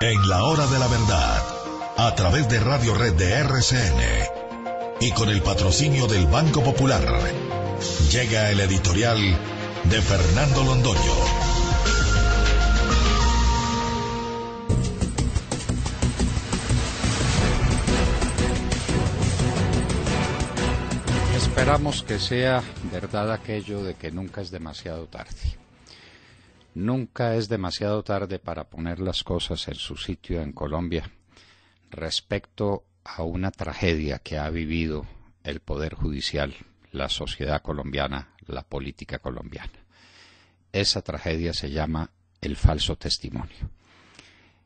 En la hora de la verdad, a través de Radio Red de RCN y con el patrocinio del Banco Popular, llega el editorial de Fernando Londoño. Esperamos que sea verdad aquello de que nunca es demasiado tarde. Nunca es demasiado tarde para poner las cosas en su sitio en Colombia respecto a una tragedia que ha vivido el Poder Judicial, la sociedad colombiana, la política colombiana. Esa tragedia se llama el falso testimonio.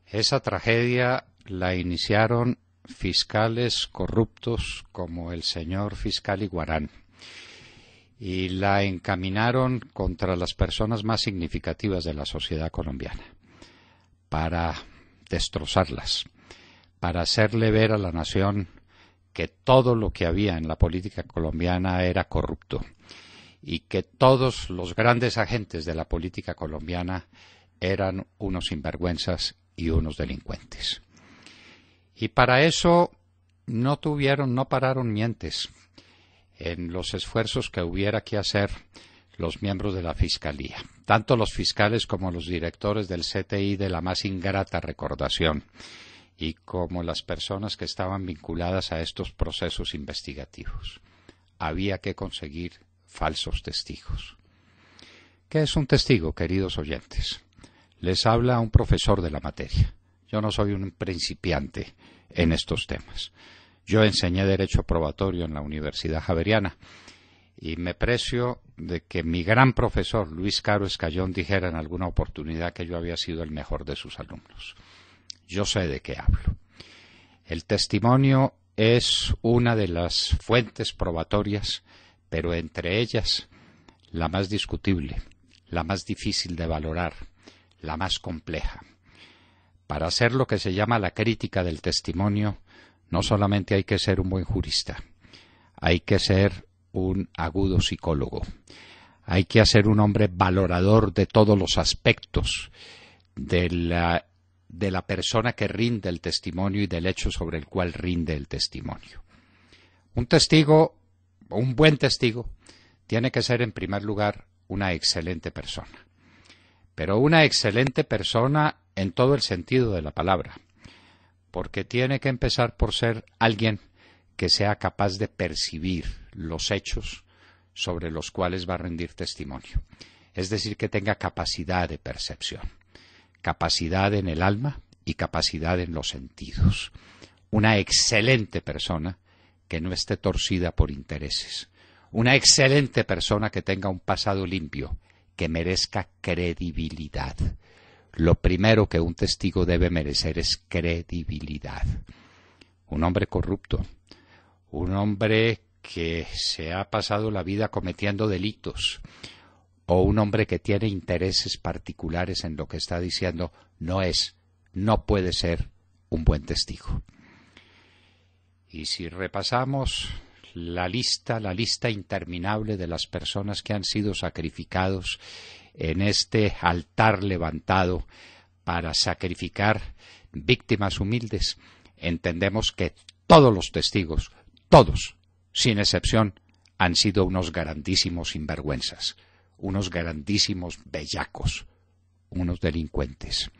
Esa tragedia la iniciaron fiscales corruptos como el señor fiscal Iguarán y la encaminaron contra las personas más significativas de la sociedad colombiana para destrozarlas, para hacerle ver a la nación que todo lo que había en la política colombiana era corrupto y que todos los grandes agentes de la política colombiana eran unos sinvergüenzas y unos delincuentes. Y para eso no pararon mientes en los esfuerzos que hubiera que hacer los miembros de la Fiscalía, tanto los fiscales como los directores del CTI de la más ingrata recordación, y como las personas que estaban vinculadas a estos procesos investigativos. Había que conseguir falsos testigos. ¿Qué es un testigo, queridos oyentes? Les habla un profesor de la materia. Yo no soy un principiante en estos temas. Yo enseñé Derecho Probatorio en la Universidad Javeriana y me precio de que mi gran profesor, Luis Caro Escayón, dijera en alguna oportunidad que yo había sido el mejor de sus alumnos. Yo sé de qué hablo. El testimonio es una de las fuentes probatorias, pero entre ellas la más discutible, la más difícil de valorar, la más compleja. Para hacer lo que se llama la crítica del testimonio, no solamente hay que ser un buen jurista, hay que ser un agudo psicólogo, hay que ser un hombre valorador de todos los aspectos de la persona que rinde el testimonio y del hecho sobre el cual rinde el testimonio. Un testigo, un buen testigo, tiene que ser en primer lugar una excelente persona, pero una excelente persona en todo el sentido de la palabra, porque tiene que empezar por ser alguien que sea capaz de percibir los hechos sobre los cuales va a rendir testimonio, es decir, que tenga capacidad de percepción, capacidad en el alma y capacidad en los sentidos. Una excelente persona que no esté torcida por intereses, una excelente persona que tenga un pasado limpio, que merezca credibilidad. Lo primero que un testigo debe merecer es credibilidad. Un hombre corrupto, un hombre que se ha pasado la vida cometiendo delitos, o un hombre que tiene intereses particulares en lo que está diciendo, no puede ser un buen testigo. Y si repasamos la lista interminable de las personas que han sido sacrificados en este altar levantado para sacrificar víctimas humildes, entendemos que todos los testigos, todos, sin excepción, han sido unos grandísimos sinvergüenzas, unos grandísimos bellacos, unos delincuentes.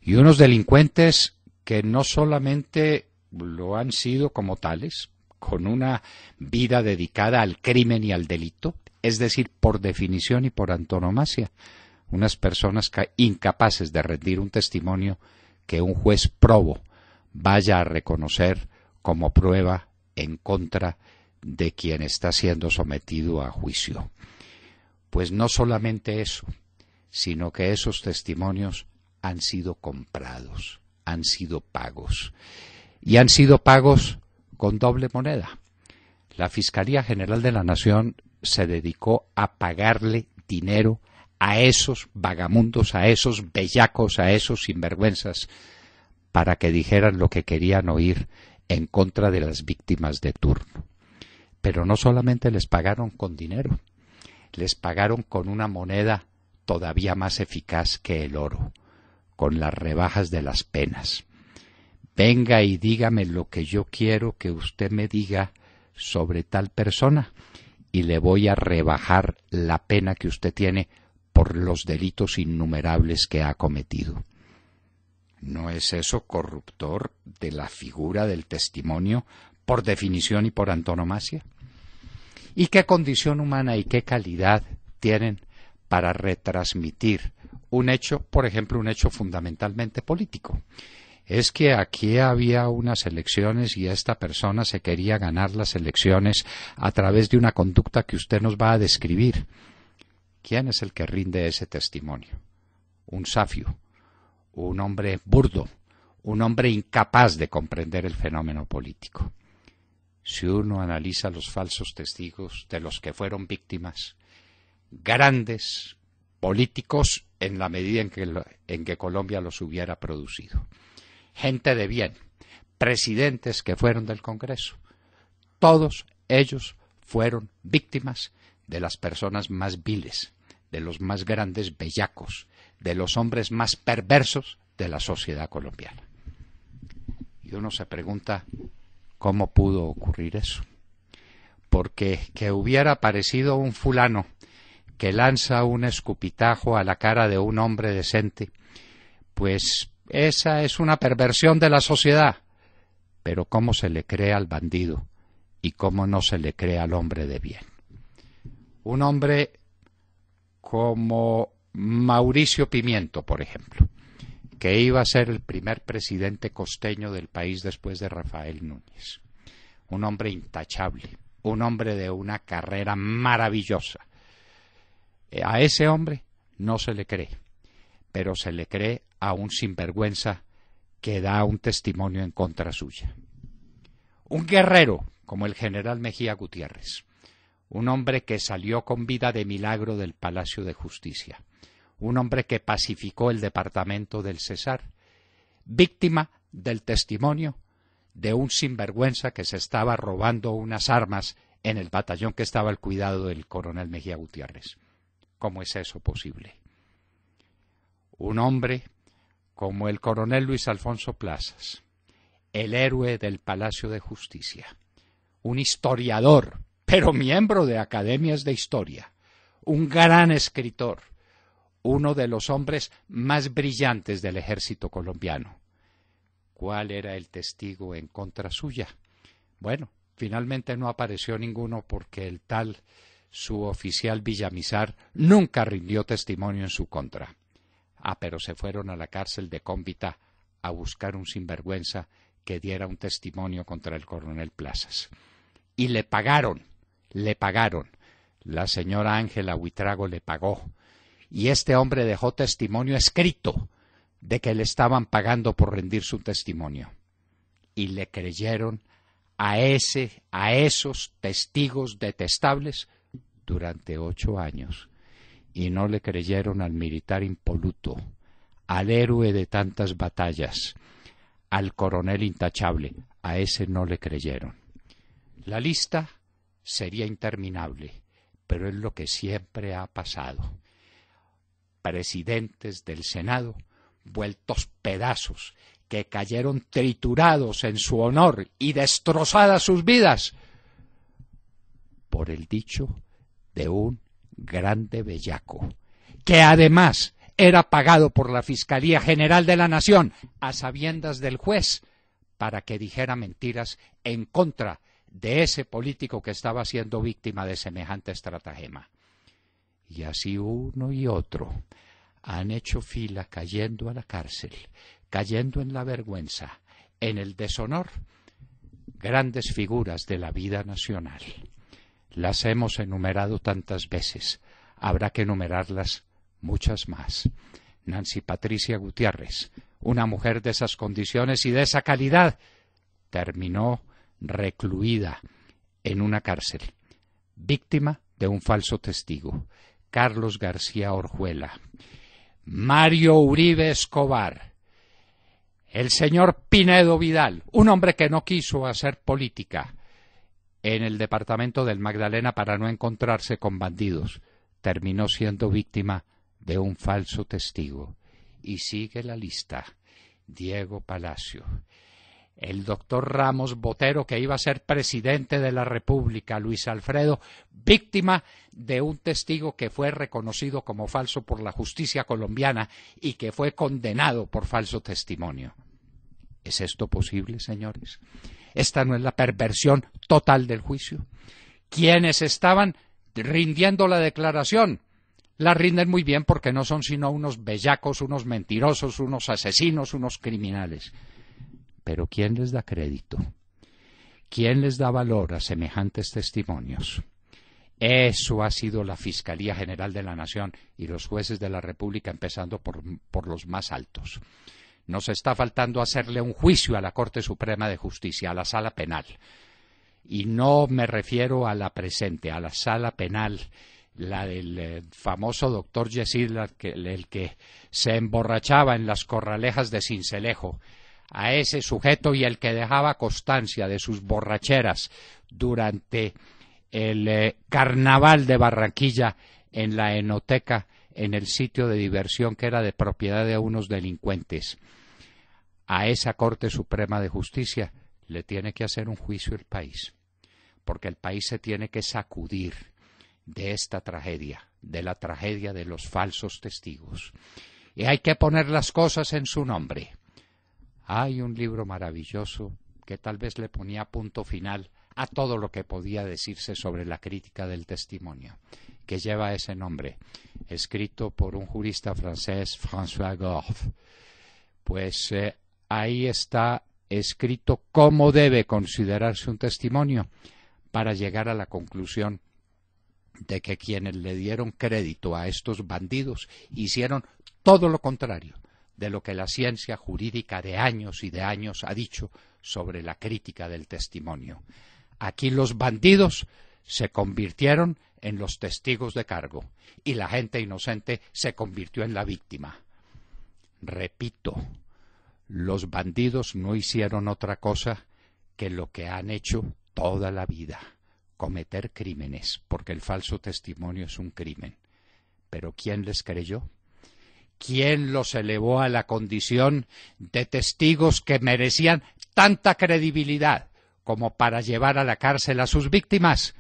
Y unos delincuentes que no solamente lo han sido como tales, con una vida dedicada al crimen y al delito, es decir, por definición y por antonomasia, unas personas incapaces de rendir un testimonio que un juez probo vaya a reconocer como prueba en contra de quien está siendo sometido a juicio. Pues no solamente eso, sino que esos testimonios han sido comprados, han sido pagos, y han sido pagos con doble moneda. La Fiscalía General de la Nación se dedicó a pagarle dinero a esos vagamundos, a esos bellacos, a esos sinvergüenzas, para que dijeran lo que querían oír en contra de las víctimas de turno. Pero no solamente les pagaron con dinero, les pagaron con una moneda todavía más eficaz que el oro, con las rebajas de las penas. Venga y dígame lo que yo quiero que usted me diga sobre tal persona y le voy a rebajar la pena que usted tiene por los delitos innumerables que ha cometido. ¿No es eso corruptor de la figura del testimonio por definición y por antonomasia? ¿Y qué condición humana y qué calidad tienen para retransmitir un hecho, por ejemplo, un hecho fundamentalmente político? Es que aquí había unas elecciones y esta persona se quería ganar las elecciones a través de una conducta que usted nos va a describir. ¿Quién es el que rinde ese testimonio? Un safio, un hombre burdo, un hombre incapaz de comprender el fenómeno político. Si uno analiza los falsos testigos de los que fueron víctimas, grandes políticos en la medida en que Colombia los hubiera producido, gente de bien, presidentes que fueron del Congreso, todos ellos fueron víctimas de las personas más viles, de los más grandes bellacos, de los hombres más perversos de la sociedad colombiana. Y uno se pregunta, ¿cómo pudo ocurrir eso? Porque que hubiera aparecido un fulano que lanza un escupitajo a la cara de un hombre decente, pues esa es una perversión de la sociedad. Pero ¿cómo se le cree al bandido y cómo no se le cree al hombre de bien? Un hombre como Mauricio Pimiento, por ejemplo, que iba a ser el primer presidente costeño del país después de Rafael Núñez. Un hombre intachable, un hombre de una carrera maravillosa. A ese hombre no se le cree, pero se le cree a un sinvergüenza que da un testimonio en contra suya. Un guerrero como el general Mejía Gutiérrez, un hombre que salió con vida de milagro del Palacio de Justicia, un hombre que pacificó el departamento del Cesar, víctima del testimonio de un sinvergüenza que se estaba robando unas armas en el batallón que estaba al cuidado del coronel Mejía Gutiérrez. ¿Cómo es eso posible? Un hombre como el coronel Luis Alfonso Plazas, el héroe del Palacio de Justicia, un historiador, pero miembro de academias de historia, un gran escritor, uno de los hombres más brillantes del ejército colombiano. ¿Cuál era el testigo en contra suya? Bueno, finalmente no apareció ninguno porque el tal suboficial Villamizar nunca rindió testimonio en su contra. Pero se fueron a la cárcel de Cómbita a buscar un sinvergüenza que diera un testimonio contra el coronel Plazas. Y le pagaron. La señora Ángela Huitrago le pagó. Y este hombre dejó testimonio escrito de que le estaban pagando por rendir su testimonio. Y le creyeron a esos testigos detestables durante 8 años. Y no le creyeron al militar impoluto, al héroe de tantas batallas, al coronel intachable. A ese no le creyeron. La lista sería interminable, pero es lo que siempre ha pasado. Presidentes del Senado vueltos pedazos, que cayeron triturados en su honor y destrozadas sus vidas por el dicho de un grande bellaco, que además era pagado por la Fiscalía General de la Nación a sabiendas del juez para que dijera mentiras en contra de ese político que estaba siendo víctima de semejante estratagema. Y así uno y otro han hecho fila cayendo a la cárcel, cayendo en la vergüenza, en el deshonor, grandes figuras de la vida nacional. Las hemos enumerado tantas veces, habrá que enumerarlas muchas más. Nancy Patricia Gutiérrez, una mujer de esas condiciones y de esa calidad, terminó recluida en una cárcel, víctima de un falso testigo. Carlos García Orjuela, Mario Uribe Escobar, el señor Pinedo Vidal, un hombre que no quiso hacer política en el departamento del Magdalena para no encontrarse con bandidos, terminó siendo víctima de un falso testigo. Y sigue la lista. Diego Palacio, el doctor Ramos Botero, que iba a ser presidente de la República, Luis Alfredo, víctima de un testigo que fue reconocido como falso por la justicia colombiana y que fue condenado por falso testimonio. ¿Es esto posible, señores? ¿Esta no es la perversión total del juicio? Quienes estaban rindiendo la declaración la rinden muy bien porque no son sino unos bellacos, unos mentirosos, unos asesinos, unos criminales. Pero ¿quién les da crédito? ¿Quién les da valor a semejantes testimonios? Eso ha sido la Fiscalía General de la Nación y los jueces de la República, empezando por los más altos. Nos está faltando hacerle un juicio a la Corte Suprema de Justicia, a la Sala Penal. Y no me refiero a la presente, a la Sala Penal, la del famoso doctor Yesid, el que se emborrachaba en las corralejas de Sincelejo, a ese sujeto y el que dejaba constancia de sus borracheras durante el carnaval de Barranquilla en la enoteca, en el sitio de diversión que era de propiedad de unos delincuentes. A esa Corte Suprema de Justicia le tiene que hacer un juicio el país, porque el país se tiene que sacudir de esta tragedia, de la tragedia de los falsos testigos. Y hay que poner las cosas en su nombre. Hay un libro maravilloso que tal vez le ponía punto final a todo lo que podía decirse sobre la crítica del testimonio, que lleva ese nombre, escrito por un jurista francés, François Gorff. Pues ahí está escrito cómo debe considerarse un testimonio para llegar a la conclusión de que quienes le dieron crédito a estos bandidos hicieron todo lo contrario de lo que la ciencia jurídica de años y de años ha dicho sobre la crítica del testimonio. Aquí los bandidos se convirtieron en los testigos de cargo y la gente inocente se convirtió en la víctima. Repito, los bandidos no hicieron otra cosa que lo que han hecho toda la vida: cometer crímenes, porque el falso testimonio es un crimen. Pero ¿quién les creyó? ¿Quién los elevó a la condición de testigos que merecían tanta credibilidad como para llevar a la cárcel a sus víctimas?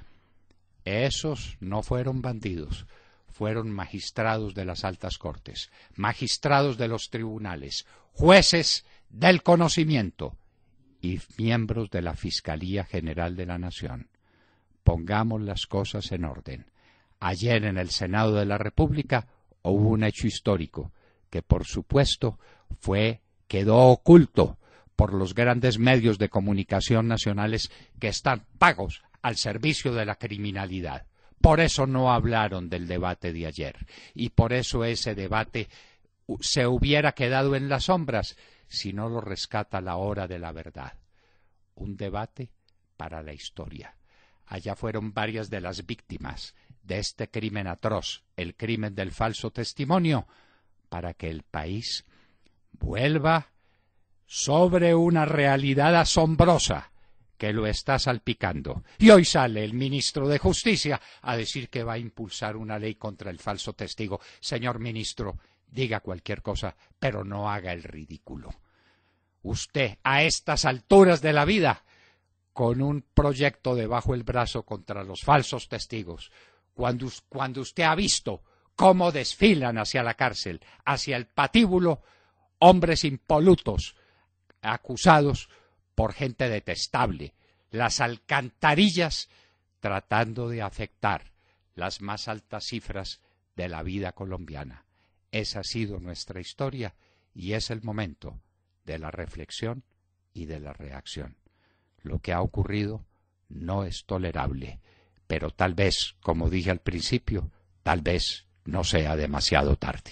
Esos no fueron bandidos, fueron magistrados de las altas cortes, magistrados de los tribunales, jueces del conocimiento y miembros de la Fiscalía General de la Nación. Pongamos las cosas en orden. Ayer en el Senado de la República hubo un hecho histórico que, por supuesto, quedó oculto por los grandes medios de comunicación nacionales que están pagos al servicio de la criminalidad. Por eso no hablaron del debate de ayer y por eso ese debate se hubiera quedado en las sombras si no lo rescata la hora de la verdad. Un debate para la historia. Allá fueron varias de las víctimas de este crimen atroz, el crimen del falso testimonio, para que el país vuelva sobre una realidad asombrosa que lo está salpicando. Y hoy sale el ministro de Justicia a decir que va a impulsar una ley contra el falso testigo. Señor ministro, diga cualquier cosa, pero no haga el ridículo. Usted, a estas alturas de la vida, con un proyecto debajo del brazo contra los falsos testigos, cuando usted ha visto cómo desfilan hacia la cárcel, hacia el patíbulo, hombres impolutos, acusados por gente detestable, las alcantarillas tratando de afectar las más altas cifras de la vida colombiana. Esa ha sido nuestra historia y es el momento de la reflexión y de la reacción. Lo que ha ocurrido no es tolerable, pero tal vez, como dije al principio, tal vez no sea demasiado tarde.